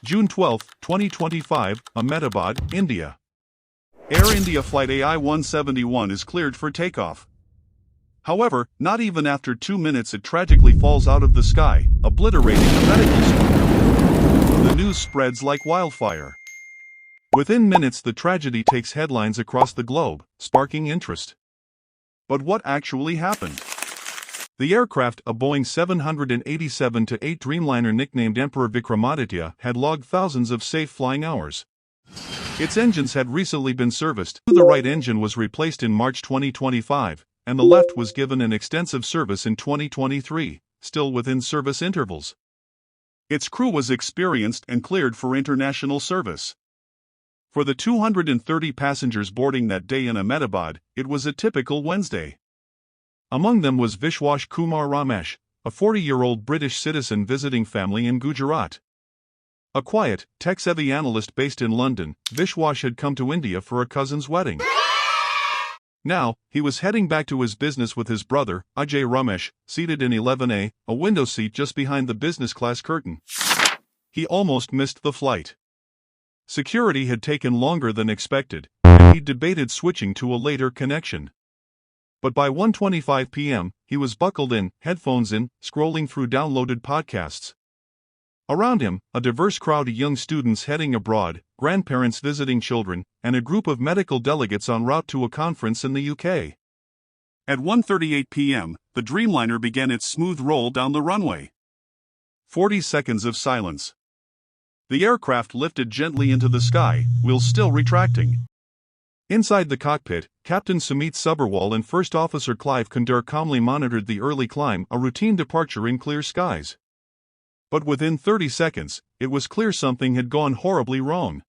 June 12, 2025, Ahmedabad, India. Air India flight AI171 is cleared for takeoff. However, not even after 2 minutes it tragically falls out of the sky, obliterating a medical student. The news spreads like wildfire. Within minutes the tragedy takes headlines across the globe, sparking interest. But what actually happened? The aircraft, a Boeing 787-8 Dreamliner nicknamed Emperor Vikramaditya, had logged thousands of safe flying hours. Its engines had recently been serviced. The right engine was replaced in March 2025, and the left was given an extensive service in 2023, still within service intervals. Its crew was experienced and cleared for international service. For the 230 passengers boarding that day in Ahmedabad, it was a typical Wednesday. Among them was Vishwash Kumar Ramesh, a 40-year-old British citizen visiting family in Gujarat. A quiet, tech-savvy analyst based in London, Vishwash had come to India for a cousin's wedding. Now, he was heading back to his business with his brother, Ajay Ramesh, seated in 11A, a window seat just behind the business class curtain. He almost missed the flight. Security had taken longer than expected, and he debated switching to a later connection. But by 1:25 p.m., he was buckled in, headphones in, scrolling through downloaded podcasts. Around him, a diverse crowd of young students heading abroad, grandparents visiting children, and a group of medical delegates en route to a conference in the UK. At 1:38 p.m., the Dreamliner began its smooth roll down the runway. 40 seconds of silence. The aircraft lifted gently into the sky, wheels still retracting. Inside the cockpit, Captain Sumit Subberwal and First Officer Clive Kundur calmly monitored the early climb, a routine departure in clear skies. But within 30 seconds, it was clear something had gone horribly wrong.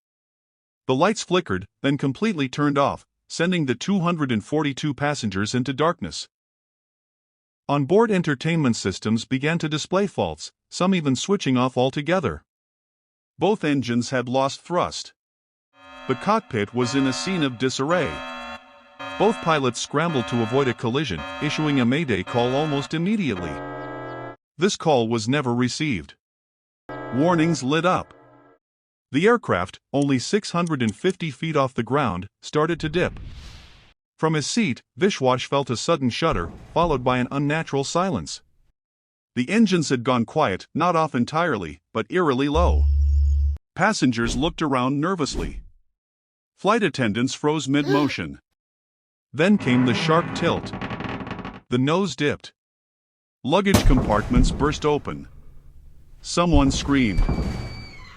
The lights flickered, then completely turned off, sending the 242 passengers into darkness. Onboard entertainment systems began to display faults, some even switching off altogether. Both engines had lost thrust. The cockpit was in a scene of disarray. Both pilots scrambled to avoid a collision, issuing a mayday call almost immediately. This call was never received. Warnings lit up. The aircraft, only 650 feet off the ground, started to dip. From his seat, Vishwash felt a sudden shudder, followed by an unnatural silence. The engines had gone quiet, not off entirely, but eerily low. Passengers looked around nervously. Flight attendants froze mid-motion. Then came the sharp tilt. The nose dipped. Luggage compartments burst open. Someone screamed.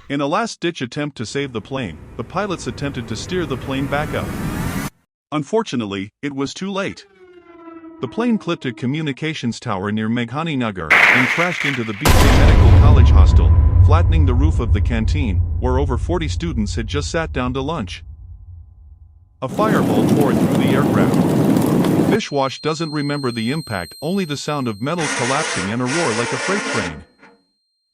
In a last-ditch attempt to save the plane, the pilots attempted to steer the plane back up. Unfortunately, it was too late. The plane clipped a communications tower near Meghani Nagar and crashed into the BC Medical College hostel, flattening the roof of the canteen, where over 40 students had just sat down to lunch. A fireball tore through the aircraft. Vishwash doesn't remember the impact, only the sound of metal collapsing and a roar like a freight train.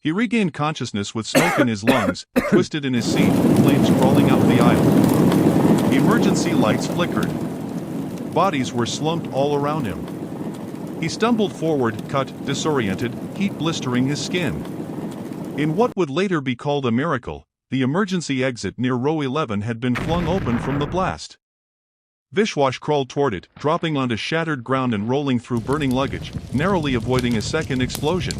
He regained consciousness with smoke in his lungs, twisted in his seat, flames crawling up the aisle. Emergency lights flickered. Bodies were slumped all around him. He stumbled forward, cut, disoriented, heat blistering his skin. In what would later be called a miracle, the emergency exit near row 11 had been flung open from the blast. Vishwash crawled toward it, dropping onto shattered ground and rolling through burning luggage, narrowly avoiding a second explosion.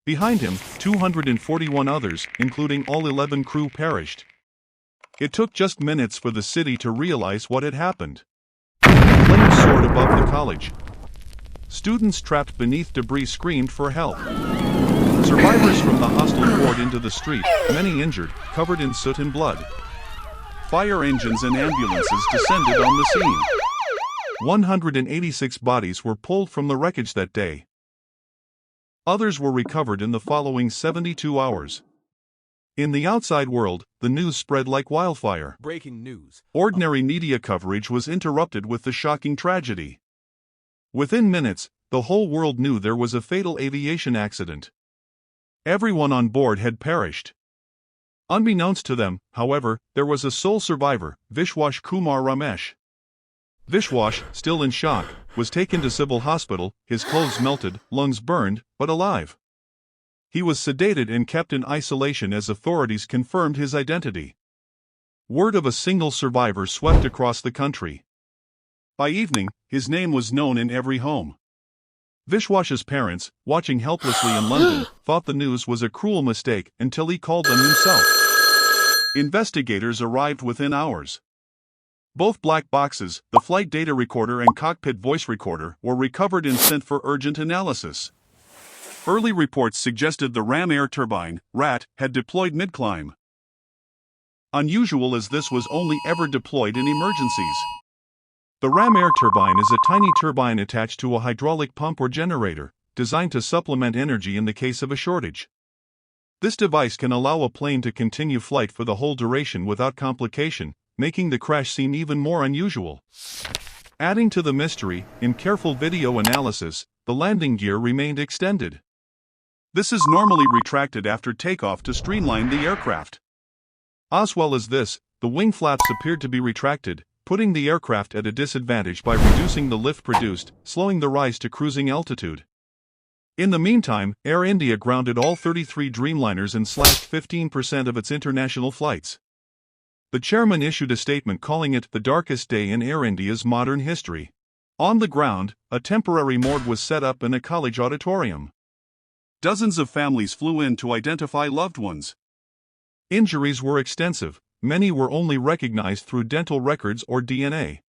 Behind him, 241 others, including all 11 crew, perished. It took just minutes for the city to realize what had happened. Flames soared above the college. Students trapped beneath debris screamed for help. Survivors from the hostel poured into the street, many injured, covered in soot and blood. Fire engines and ambulances descended on the scene. 186 bodies were pulled from the wreckage that day. Others were recovered in the following 72 hours. In the outside world, the news spread like wildfire. Breaking news. Ordinary media coverage was interrupted with the shocking tragedy. Within minutes, the whole world knew there was a fatal aviation accident. Everyone on board had perished. Unbeknownst to them, however, there was a sole survivor, Vishwash Kumar Ramesh. Vishwash, still in shock, was taken to civil hospital, his clothes melted, lungs burned, but alive. He was sedated and kept in isolation as authorities confirmed his identity. Word of a single survivor swept across the country. By evening, his name was known in every home. Vishwash's parents, watching helplessly in London, thought the news was a cruel mistake until he called them himself. Investigators arrived within hours. Both black boxes, the flight data recorder and cockpit voice recorder, were recovered and sent for urgent analysis. Early reports suggested the ram air turbine, RAT, had deployed mid-climb. Unusual as this was only ever deployed in emergencies. The ram air turbine is a tiny turbine attached to a hydraulic pump or generator, designed to supplement energy in the case of a shortage. This device can allow a plane to continue flight for the whole duration without complication, making the crash seem even more unusual. Adding to the mystery, in careful video analysis, the landing gear remained extended. This is normally retracted after takeoff to streamline the aircraft. As well as this, the wing flaps appeared to be retracted, putting the aircraft at a disadvantage by reducing the lift produced, slowing the rise to cruising altitude. In the meantime, Air India grounded all 33 Dreamliners and slashed 15% of its international flights. The chairman issued a statement calling it the darkest day in Air India's modern history. On the ground, a temporary morgue was set up in a college auditorium. Dozens of families flew in to identify loved ones. Injuries were extensive. Many were only recognized through dental records or DNA.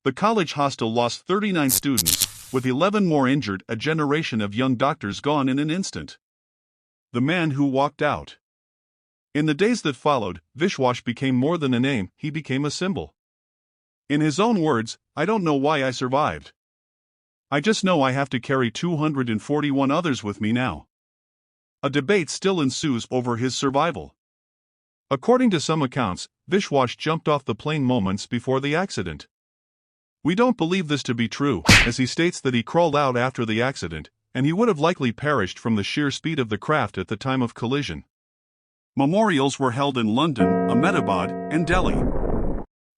The college hostel lost 39 students, with 11 more injured, a generation of young doctors gone in an instant. The man who walked out. In the days that followed, Vishwash became more than a name, he became a symbol. In his own words, "I don't know why I survived. I just know I have to carry 241 others with me now." A debate still ensues over his survival. According to some accounts, Vishwash jumped off the plane moments before the accident. We don't believe this to be true, as he states that he crawled out after the accident, and he would have likely perished from the sheer speed of the craft at the time of collision. Memorials were held in London, Ahmedabad, and Delhi.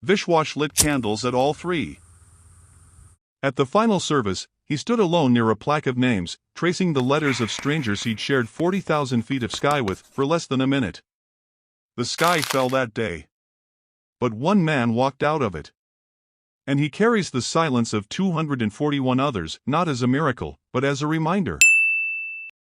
Vishwash lit candles at all three. At the final service, he stood alone near a plaque of names, tracing the letters of strangers he'd shared 40,000 feet of sky with for less than a minute. The sky fell that day. But one man walked out of it. And he carries the silence of 241 others, not as a miracle, but as a reminder.